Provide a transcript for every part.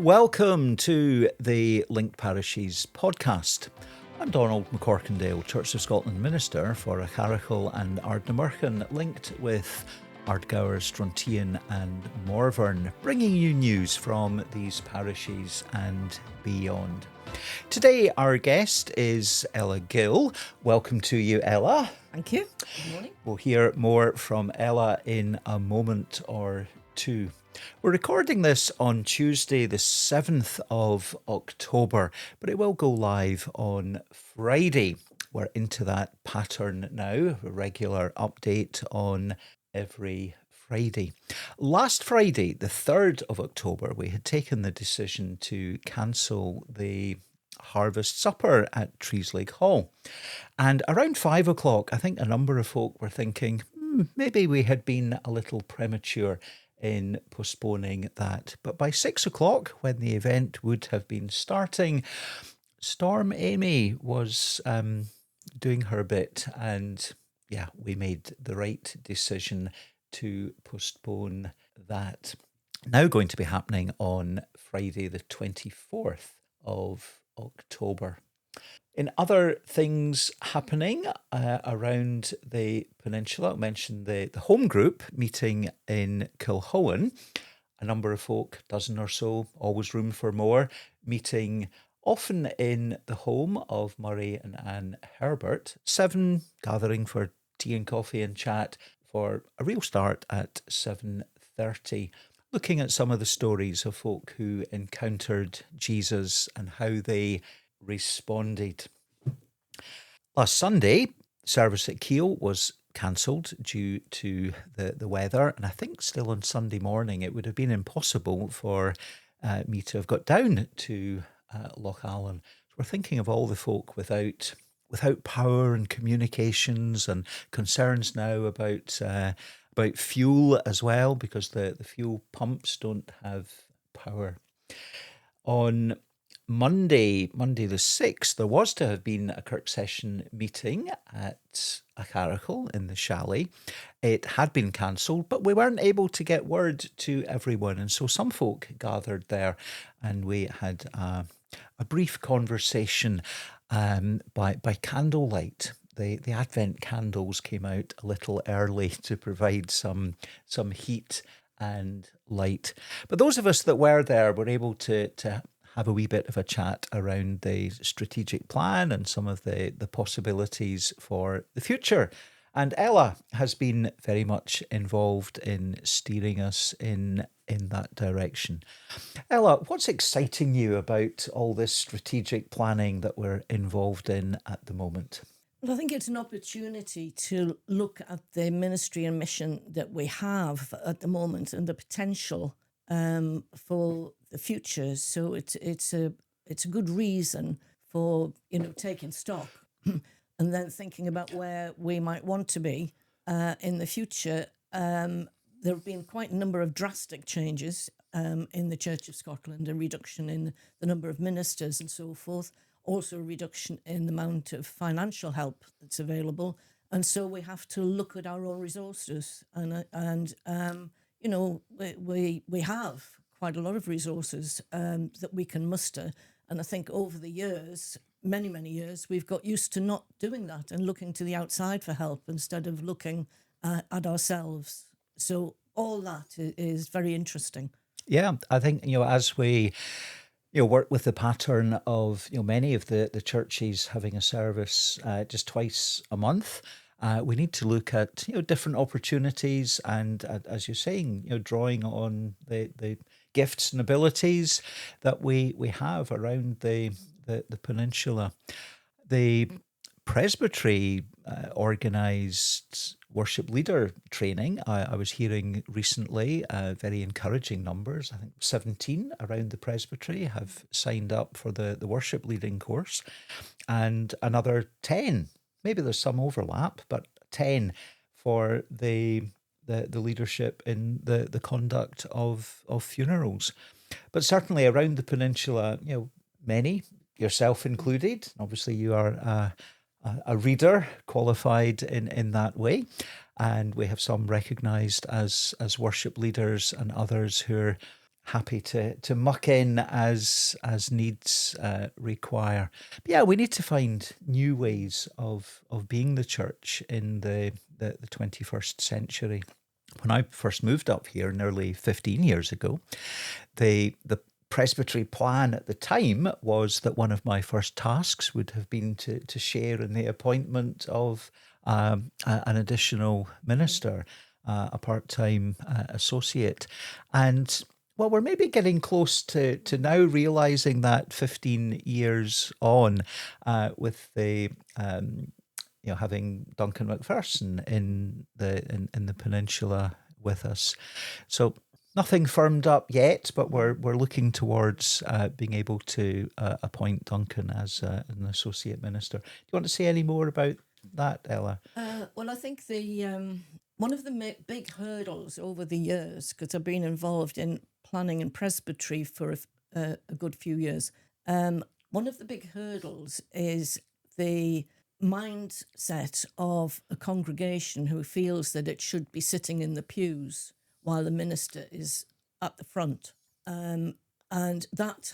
Welcome to the Linked Parishes podcast. I'm Donald McCorkindale, Church of Scotland Minister for Acharichal and Ardnamurchan, linked with Ardgour, Strontian and Morvern, bringing you news from these parishes and beyond. Today our guest is Ella Gill. Welcome to you, Ella. Thank you. Good morning. We'll hear more from Ella in a moment or two. We're recording this on Tuesday, the 7th of October, but it will go live on Friday. We're into that pattern now, a regular update on every Friday. Last Friday, the 3rd of October, we had taken the decision to cancel the Harvest Supper at Treeslake Hall. And around 5 o'clock, I think a number of folk were thinking, maybe we had been a little premature in postponing that. But by 6 o'clock, when the event would have been starting, Storm Amy was doing her bit, and we made the right decision to postpone that. Now going to be happening on Friday the 24th of October. In other things happening around the peninsula, I mentioned the home group meeting in Kilhowan. A number of folk, dozen or so, always room for more, meeting often in the home of Murray and Anne Herbert. 7 gathering for tea and coffee and chat for a real start at 7:30. Looking at some of the stories of folk who encountered Jesus and how they responded. Last Sunday, service at Gill was cancelled due to the weather, and I think still on Sunday morning it would have been impossible for me to have got down to Loch Allen. So we're thinking of all the folk without power and communications, and concerns now about fuel as well, because the fuel pumps don't have power. On Monday the 6th, there was to have been a Kirk Session meeting at Acharichal in the chalet. It had been cancelled, but we weren't able to get word to everyone, and so some folk gathered there, and we had a brief conversation by candlelight. The Advent candles came out a little early to provide some heat and light. But those of us that were there were able to have a wee bit of a chat around the strategic plan and some of the possibilities for the future. And Ella has been very much involved in steering us in that direction. Ella, what's exciting you about all this strategic planning that we're involved in at the moment? Well, I think it's an opportunity to look at the ministry and mission that we have at the moment and the potential for the future. So it's a good reason for taking stock and then thinking about where we might want to be in the future. There have been quite a number of drastic changes in the Church of Scotland, a reduction in the number of ministers and so forth, also a reduction in the amount of financial help that's available. And so we have to look at our own resources. And we have quite a lot of resources that we can muster. And I think over the years, many years, we've got used to not doing that and looking to the outside for help instead of looking at ourselves. So all that is very interesting. Yeah, I think, as we work with the pattern of, many of the churches having a service just twice a month, we need to look at, different opportunities and, as you're saying, drawing on the gifts and abilities that we have around the peninsula. The presbytery organised worship leader training. I was hearing recently very encouraging numbers. I think 17 around the presbytery have signed up for the worship leading course, and another 10, maybe there's some overlap, but 10 for the leadership in the conduct of funerals. But certainly around the peninsula, many, yourself included, obviously you are a reader qualified in that way, and we have some recognised as worship leaders and others who are happy to muck in as needs require. But yeah, we need to find new ways of being the church in the 21st century. When I first moved up here nearly 15 years ago, the presbytery plan at the time was that one of my first tasks would have been to share in the appointment of an additional minister, a part-time associate. And well, we're maybe getting close to now realizing that 15 years on, with the having Duncan McPherson in the peninsula with us. So nothing firmed up yet, but we're looking towards being able to appoint Duncan as an associate minister. Do you want to say any more about that, Ella? Well, I think the one of the big hurdles over the years, because I've been involved in planning and presbytery for a good few years, one of the big hurdles is the mindset of a congregation who feels that it should be sitting in the pews while the minister is at the front. And that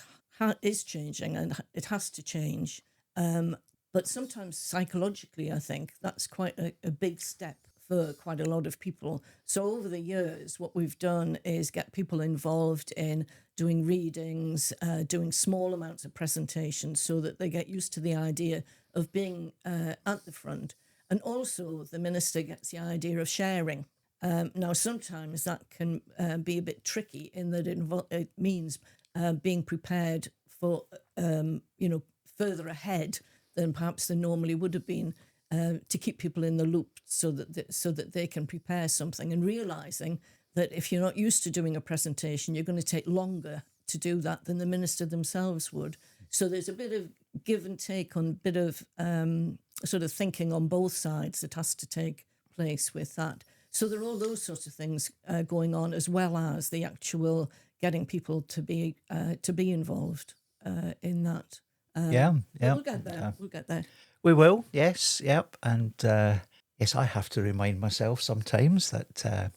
is changing, and it has to change. But sometimes psychologically, I think that's quite a big step for quite a lot of people. So over the years, what we've done is get people involved in doing readings, doing small amounts of presentations so that they get used to the idea of being at the front. And also the minister gets the idea of sharing. Now, sometimes that can be a bit tricky in that it means being prepared for, further ahead than perhaps there normally would have been, to keep people in the loop so that they can prepare something, and realising that if you're not used to doing a presentation, you're going to take longer to do that than the minister themselves would. So there's a bit of give and take on a bit of sort of thinking on both sides that has to take place with that. So there are all those sorts of things going on, as well as the actual getting people to be involved in that. Yeah, But yeah. we'll get there. We'll get there. We will, yes, yep. And yes, I have to remind myself sometimes that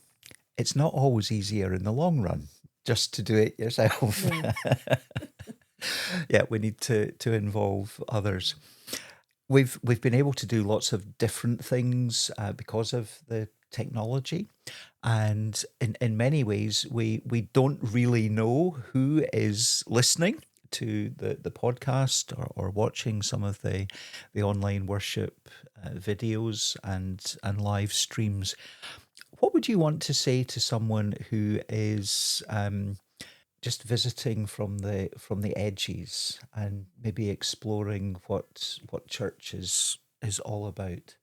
it's not always easier in the long run just to do it yourself. No. Yeah, we need to involve others. We've been able to do lots of different things because of the technology, and in many ways we don't really know who is listening to the podcast or watching some of the online worship videos and live streams. What would you want to say to someone who is just visiting from the edges and maybe exploring what church is all about?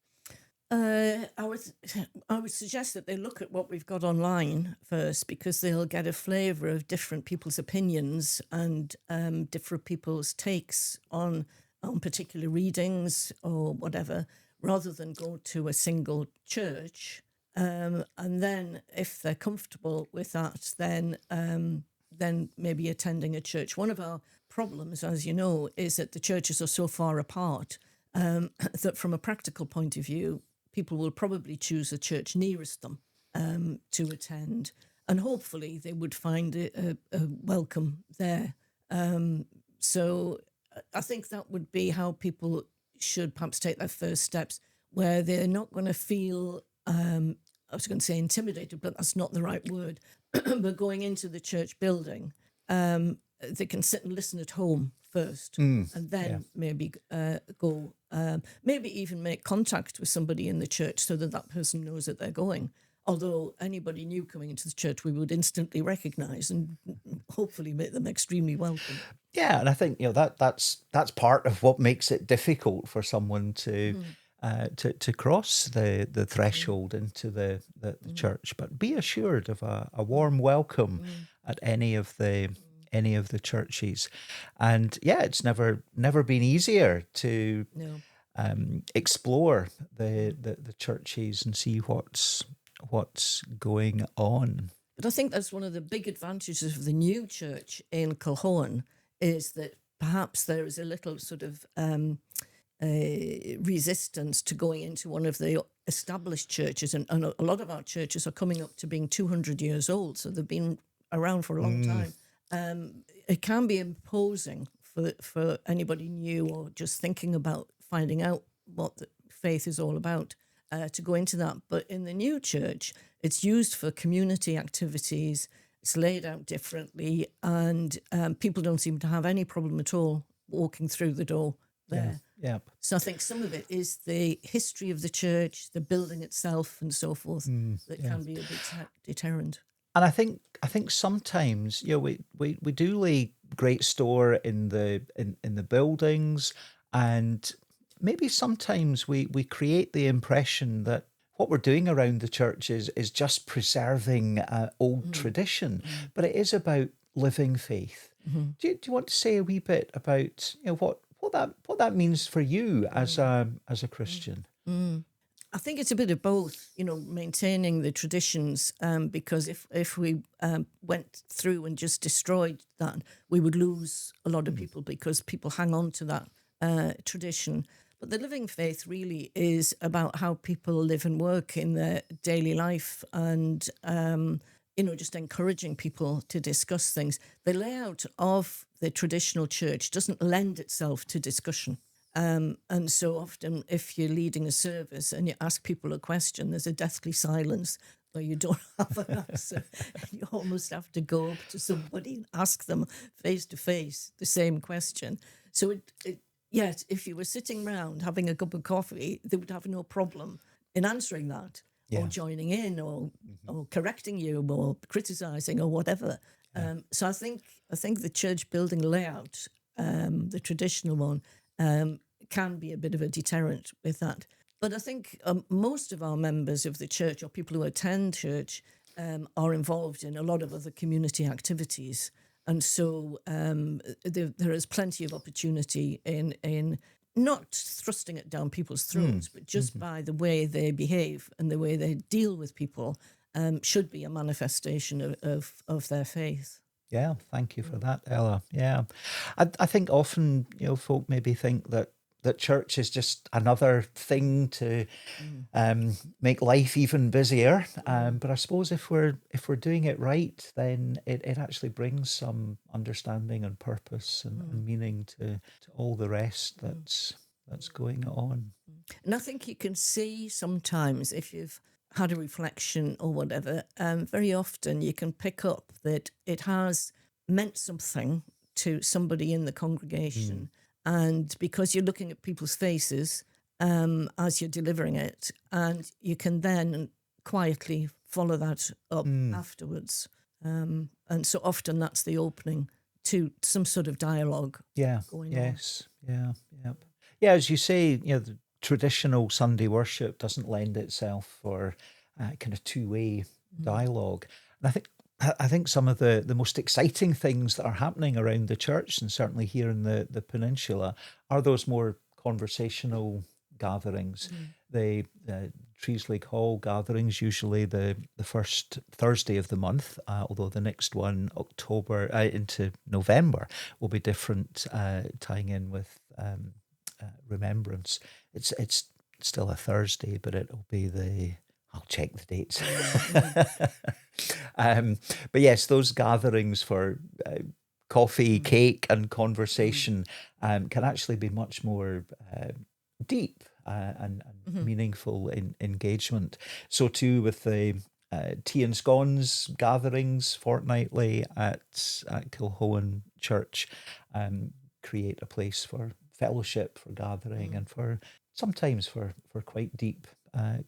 I would suggest that they look at what we've got online first, because they'll get a flavour of different people's opinions and different people's takes on particular readings or whatever, rather than go to a single church. And then, if they're comfortable with that, then maybe attending a church. One of our problems, as you know, is that the churches are so far apart that, from a practical point of view, people will probably choose a church nearest them to attend, and hopefully they would find a welcome there. So I think that would be how people should perhaps take their first steps, where they're not going to feel, I was going to say intimidated, but that's not the right word, but going into the church building, they can sit and listen at home first, and then maybe go, maybe even make contact with somebody in the church so that that person knows that they're going. Although anybody new coming into the church, we would instantly recognise and hopefully make them extremely welcome. Yeah, and I think that's part of what makes it difficult for someone to cross the threshold into the church. But be assured of a warm welcome at any of the churches. And yeah, it's never been easier to No. explore the churches and see what's going on. But I think that's one of the big advantages of the new church in Culhorn, is that perhaps there is a little sort of resistance to going into one of the established churches. And a lot of our churches are coming up to being 200 years old. So they've been around for a long time. It can be imposing for anybody new or just thinking about finding out what the faith is all about to go into that. But in the new church, it's used for community activities. It's laid out differently, and people don't seem to have any problem at all walking through the door there. Yeah. So I think some of it is the history of the church, the building itself, and so forth that can be a bit deterrent. And I think sometimes, we do lay great store in the buildings, and maybe sometimes we create the impression that what we're doing around the church is just preserving old tradition, but it is about living faith. Do you want to say a wee bit about what that means for you as a Christian? I think it's a bit of both, maintaining the traditions, because if we went through and just destroyed that, we would lose a lot of people because people hang on to that tradition. But the living faith really is about how people live and work in their daily life, and just encouraging people to discuss things. The layout of the traditional church doesn't lend itself to discussion. And so often, if you're leading a service and you ask people a question, there's a deathly silence where you don't have an answer. You almost have to go up to somebody and ask them face to face the same question. So yet, if you were sitting round having a cup of coffee, they would have no problem in answering that, or joining in, or correcting you, or criticising, or whatever. So I think the church building layout, the traditional one, can be a bit of a deterrent with that. But I think most of our members of the church, or people who attend church, are involved in a lot of other community activities. And so there is plenty of opportunity in not thrusting it down people's throats, but just by the way they behave and the way they deal with people, should be a manifestation of their faith. Yeah, thank you for that, Ella. Yeah, I think often folk maybe think that church is just another thing to make life even busier. But I suppose if we're doing it right, then it actually brings some understanding and purpose and meaning to all the rest that's going on. And I think you can see sometimes, if you've had a reflection or whatever, very often you can pick up that it has meant something to somebody in the congregation. And because you're looking at people's faces as you're delivering it, and you can then quietly follow that up afterwards. And so often that's the opening to some sort of dialogue going on. Yes. Yeah. Yep. Yeah, as you say, the traditional Sunday worship doesn't lend itself for kind of two-way dialogue. And I think some of the most exciting things that are happening around the church, and certainly here in the peninsula, are those more conversational gatherings. The Trees Hall gatherings, usually the first Thursday of the month, although the next one, October into November, will be different, tying in with Remembrance. It's still a Thursday, but it'll be I'll check the dates. But yes, those gatherings for coffee, cake, and conversation can actually be much more deep and meaningful in engagement. So too with the tea and scones gatherings fortnightly at Kilhoan Church, create a place for fellowship, for gathering, and for sometimes for quite deep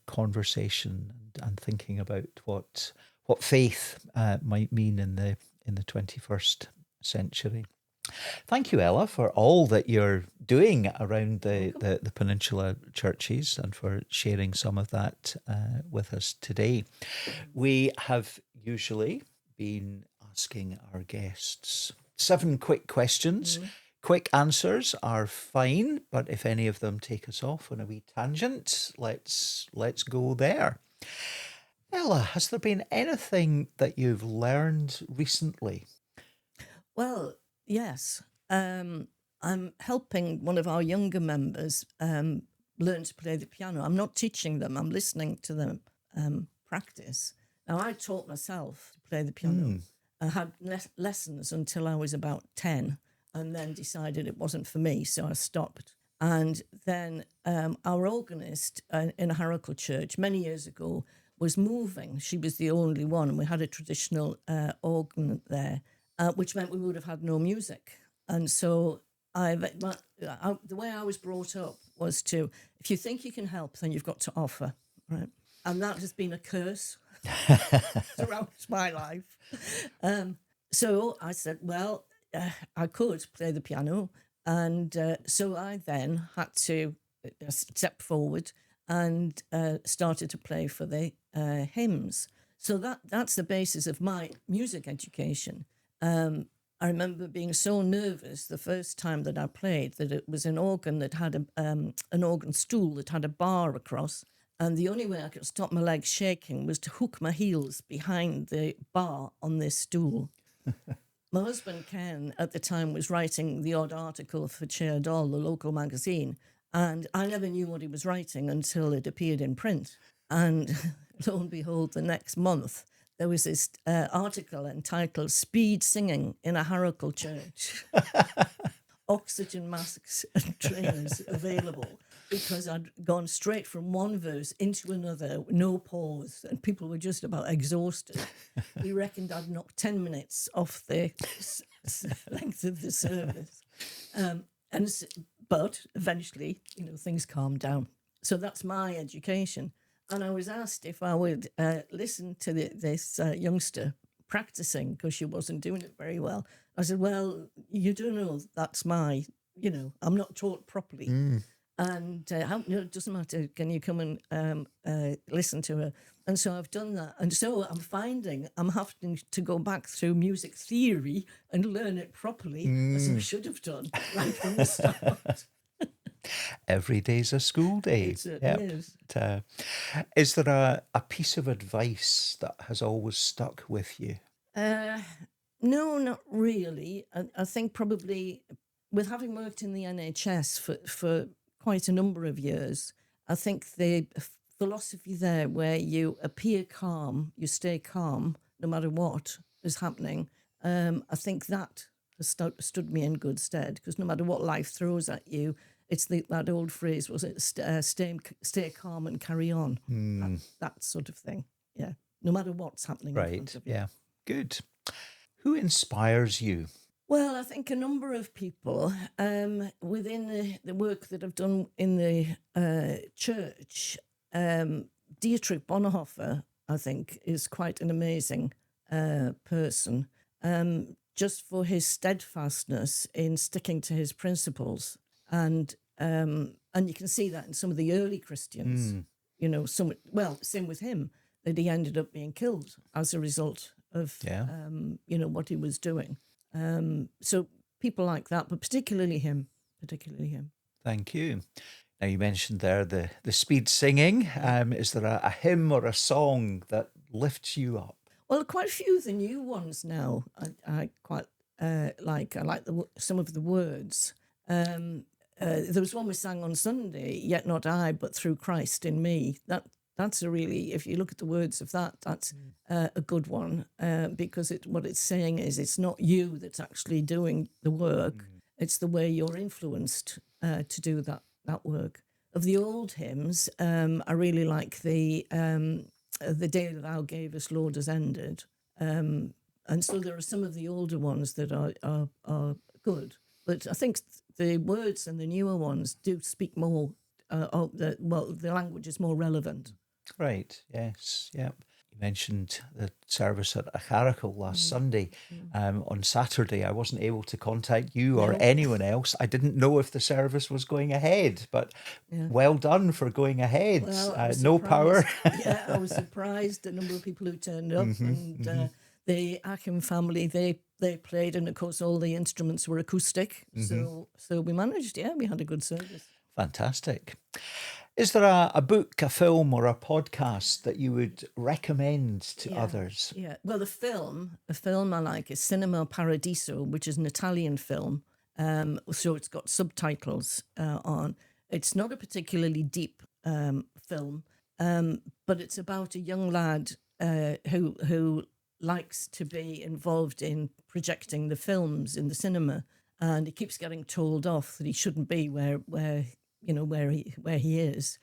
conversation and thinking about what faith might mean in the 21st century. Thank you, Ella, for all that you're doing around the Peninsula Churches and for sharing some of that with us today. We have usually been asking our guests 7 quick questions. Quick answers are fine, but if any of them take us off on a wee tangent, let's go there. Ella, has there been anything that you've learned recently? Well, yes. I'm helping one of our younger members learn to play the piano. I'm not teaching them, I'm listening to them practice. Now, I taught myself to play the piano. I had lessons until I was about 10, and then decided it wasn't for me, so I stopped. And then our organist in a Harrocal church many years ago was moving. She was the only one. We had a traditional organ there, which meant we would have had no music. And so the way I was brought up was to, if you think you can help, then you've got to offer, right? And that has been a curse throughout my life. So I said, well, I could play the piano. And so I then had to step forward and started to play for the hymns. So that's the basis of my music education. I remember being so nervous the first time that I played that it was an organ that had an organ stool that had a bar across. And the only way I could stop my legs shaking was to hook my heels behind the bar on this stool. My husband, Ken, at the time was writing the odd article for Chair Doll, the local magazine, and I never knew what he was writing until it appeared in print. And lo and behold, the next month, there was this article entitled Speed Singing in a Harrocal Church. Oxygen masks and trainers available, because I'd gone straight from one verse into another, no pause, and people were just about exhausted. He reckoned I'd knocked 10 minutes off the length of the service. But eventually, things calmed down. So that's my education. And I was asked if I would listen to this youngster practicing because she wasn't doing it very well. I said, well, you do know that's I'm not taught properly. And it doesn't matter. Can you come and listen to her? And so I've done that. And so I'm finding I'm having to go back through music theory and learn it properly, as I should have done right from the start. Every day's a school day. It is. Is there a piece of advice that has always stuck with you? No, not really. I think probably with having worked in the NHS for quite a number of years, I think the philosophy there where you appear calm, you stay calm no matter what is happening, I think that has stood me in good stead, because no matter what life throws at you, it's that old phrase, was it, stay calm and carry on. That sort of thing, yeah. No matter what's happening in front of you. Yeah, good. Who inspires you? Well, I think a number of people within the work that I've done in the church. Dietrich Bonhoeffer, I think, is quite an amazing person, just for his steadfastness in sticking to his principles. And you can see that in some of the early Christians. Same with him, that he ended up being killed as a result of what he was doing. So people like that, but particularly him. Thank you. Now, you mentioned there the speed singing. Is there a hymn or a song that lifts you up? Well, quite a few of the new ones now I quite like. I like some of the words. There was one we sang on Sunday, "Yet not I, but through Christ in me." That's a really, if you look at the words of that, that's a good one, because what it's saying is it's not you that's actually doing the work, it's the way you're influenced to do that work. Of the old hymns, I really like the day that thou gave us, Lord, has ended. And so there are some of the older ones that are good. But I think the words and the newer ones do speak more, the language is more relevant. Right, yes, yep. You mentioned the service at Acharacal last Sunday. On Saturday, I wasn't able to contact you or anyone else. I didn't know if the service was going ahead, but well done for going ahead. Well, no power. I was surprised the number of people who turned up, and the Achim family, they played, and of course all the instruments were acoustic. So we managed, we had a good service. Fantastic. Is there a book, a film, or a podcast that you would recommend to others? Yeah. Well, the film I like is Cinema Paradiso, which is an Italian film. So it's got subtitles on. It's not a particularly deep film, but it's about a young lad who likes to be involved in projecting the films in the cinema, and he keeps getting told off that he shouldn't be where he is.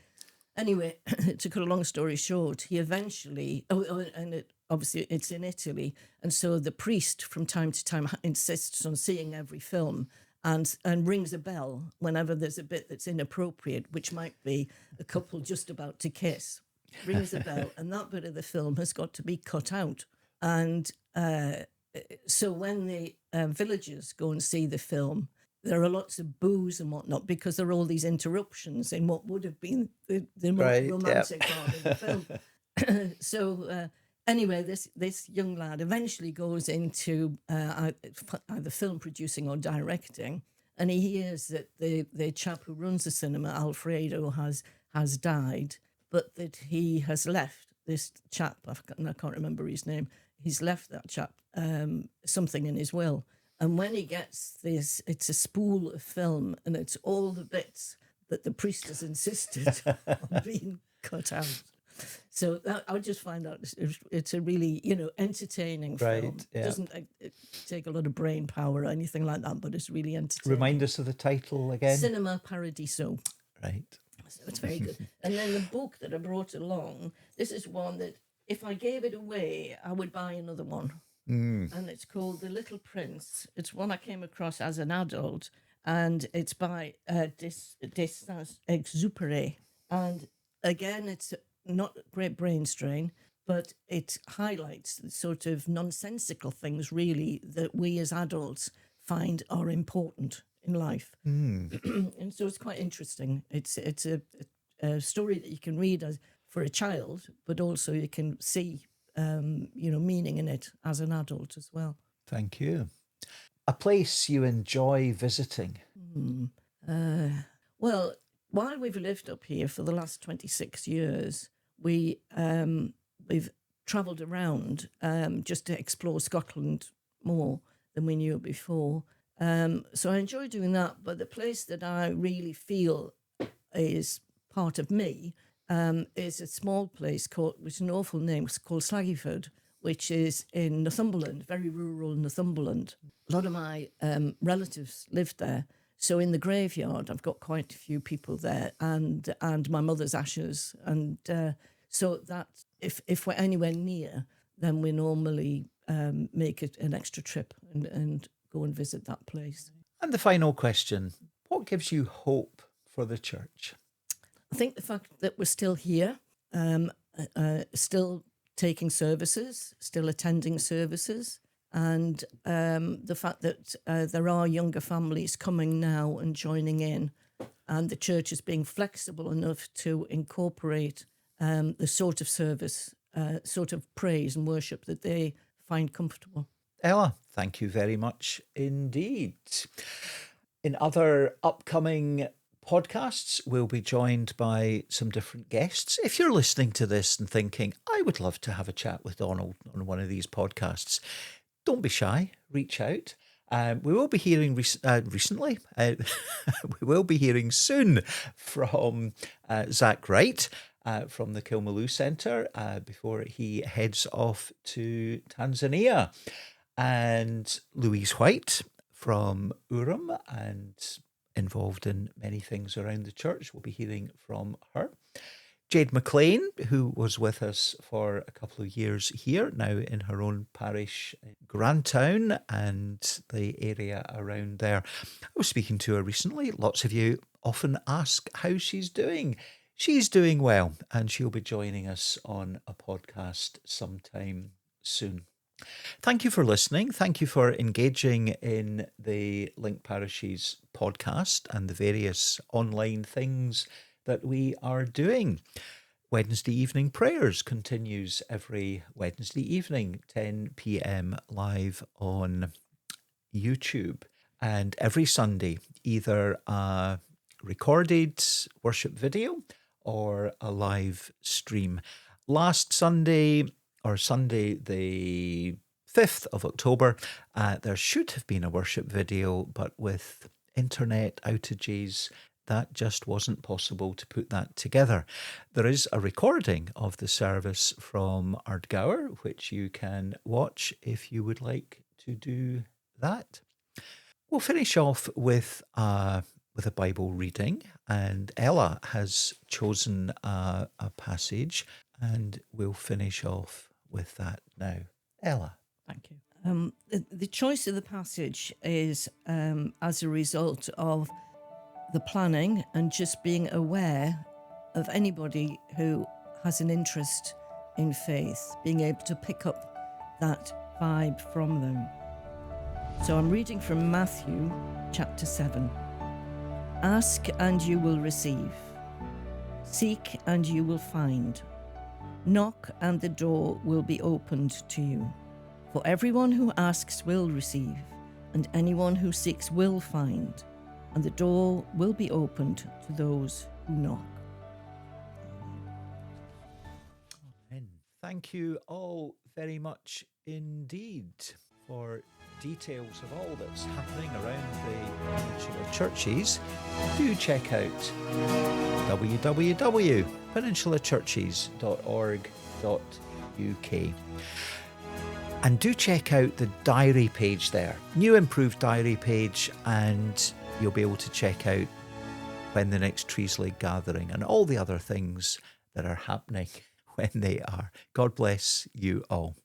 Anyway, to cut a long story short, he eventually, obviously it's in Italy, and so the priest from time to time insists on seeing every film and rings a bell whenever there's a bit that's inappropriate, which might be a couple just about to kiss. Rings a bell, and that bit of the film has got to be cut out. And so when the villagers go and see the film, there are lots of boos and whatnot because there are all these interruptions in what would have been the Right, romantic part of the film. So anyway, this young lad eventually goes into either film producing or directing, and he hears that the chap who runs the cinema, Alfredo, has died, but that he has left this chap, I can't remember his name, he's left that chap something in his will. And when he gets this, it's a spool of film, and it's all the bits that the priest has insisted on being cut out. So I just find out it's a really, entertaining film. Yeah. It doesn't take a lot of brain power or anything like that, but it's really entertaining. Remind us of the title again. Cinema Paradiso. Right. So it's very good. And then the book that I brought along, this is one that if I gave it away, I would buy another one. And it's called The Little Prince. It's one I came across as an adult, and it's by Saint-Exupéry. And again, it's not a great brain strain, but it highlights the sort of nonsensical things, really, that we as adults find are important in life. And so it's quite interesting. It's a story that you can read for a child, but also you can see meaning in it as an adult as well. Thank you. A place you enjoy visiting? Well, while we've lived up here for the last 26 years, we've travelled around just to explore Scotland more than we knew before. So I enjoy doing that, but the place that I really feel is part of me is a small place which is an awful name, it's called Slaggyford, which is in Northumberland, very rural Northumberland. A lot of my relatives lived there. So in the graveyard, I've got quite a few people there, and my mother's ashes. And so that if we're anywhere near, then we normally make it an extra trip and go and visit that place. And the final question, what gives you hope for the church? I think the fact that we're still here, still taking services, still attending services, and the fact that there are younger families coming now and joining in, and the church is being flexible enough to incorporate the sort of service, sort of praise and worship that they find comfortable. Ella, thank you very much indeed. In other upcoming podcasts, we'll be joined by some different guests. If you're listening to this and thinking, I would love to have a chat with Donald on one of these podcasts, don't be shy, reach out. We will be hearing recently, we will be hearing soon from Zach Wright from the Kilmaloo Centre before he heads off to Tanzania. And Louise White from Urim and involved in many things around the church. We'll be hearing from her. Jade McLean, who was with us for a couple of years here, now in her own parish, Grantown, and the area around there. I was speaking to her recently. Lots of you often ask how she's doing. She's doing well, and she'll be joining us on a podcast sometime soon. Thank you for listening. Thank you for engaging in the Link Parishes podcast and the various online things that we are doing. Wednesday evening prayers continues every Wednesday evening, 10 p.m. live on YouTube. And every Sunday, either a recorded worship video or a live stream. Last Sunday, or Sunday the 5th of October, there should have been a worship video, but with internet outages, that just wasn't possible to put that together. There is a recording of the service from Ardgour, which you can watch if you would like to do that. We'll finish off with a Bible reading, and Ella has chosen a passage, and we'll finish off with that now. Ella. Thank you. The choice of the passage is as a result of the planning and just being aware of anybody who has an interest in faith, being able to pick up that vibe from them. So I'm reading from Matthew chapter 7. Ask and you will receive. Seek and you will find. Knock and the door will be opened to you. For everyone who asks will receive, and anyone who seeks will find, and the door will be opened to those who knock. Amen. Thank you all very much indeed for details of all that's happening around the Peninsula Churches. Do check out www.peninsulachurches.org.uk. And do check out the diary page there, new improved diary page, and you'll be able to check out when the next Trees League gathering and all the other things that are happening when they are. God bless you all.